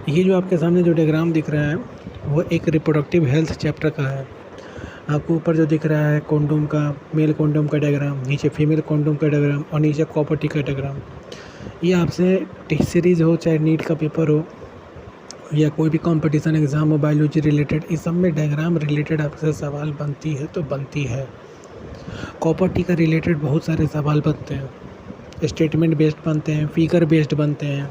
ये जो आपके सामने जो डायग्राम दिख रहा है वो एक रिप्रोडक्टिव हेल्थ चैप्टर का है। आपको ऊपर जो दिख रहा है कॉन्डोम का, मेल कॉन्डोम का डायग्राम, नीचे फीमेल कॉन्डोम का डायग्राम और नीचे कॉपर टी का डायग्राम। ये आपसे टेस्ट सीरीज़ हो चाहे नीट का पेपर हो या कोई भी कंपटीशन एग्ज़ाम हो बायोलॉजी रिलेटेड, इस सब में डायग्राम रिलेटेड आपसे सवाल बनती है तो बनती है। कॉपर टी का रिलेटेड बहुत सारे सवाल बनते हैं, स्टेटमेंट बेस्ड बनते हैं, फिगर बेस्ड बनते हैं,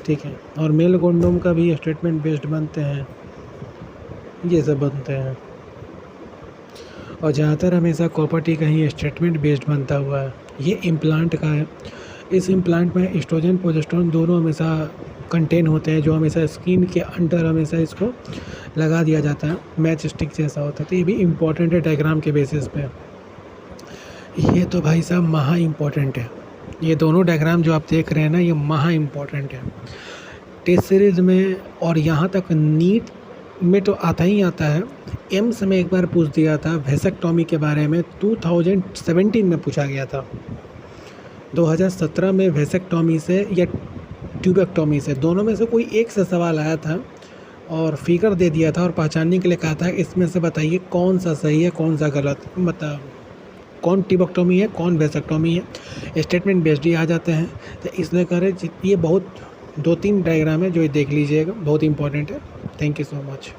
ठीक है। और मेल कॉन्डोम का भी स्टेटमेंट बेस्ड बनते हैं, ये सब बनते हैं। और ज़्यादातर हमेशा कॉपर टी का ही स्टेटमेंट बेस्ड बनता हुआ है। ये इम्प्लांट का है। इस इम्प्लांट में एस्ट्रोजन प्रोजेस्टेरोन दोनों हमेशा कंटेन होते हैं, जो हमेशा स्किन के अंदर हमेशा इसको लगा दिया जाता है, मैच स्टिक जैसा होता है। तो ये भी इम्पॉर्टेंट है डायग्राम के बेसिस पे। ये तो भाई साहब महा इम्पॉर्टेंट है। ये दोनों डायग्राम जो आप देख रहे हैं ना, ये महा इम्पॉर्टेंट है टेस्ट सीरीज़ में। और यहाँ तक नीट में तो आता ही आता है। एम्स में एक बार पूछ दिया था वेसेक्टॉमी के बारे में, 2017 में पूछा गया था। 2017 में वेसेक्टॉमी से या ट्यूबेक्टॉमी से, दोनों में से कोई एक से सवाल आया था और फिगर दे दिया था और पहचानने के लिए कहा था इसमें से बताइए कौन सा सही है कौन सा गलत, मतलब कौन ट्यूबेक्टॉमी है कौन वेसेक्टॉमी है। स्टेटमेंट बेस्ड ही आ जाते हैं। तो इसलिए करें, ये बहुत 2-3 डायग्राम है जो ये देख लीजिएगा, बहुत इंपॉर्टेंट है। Thank you so much.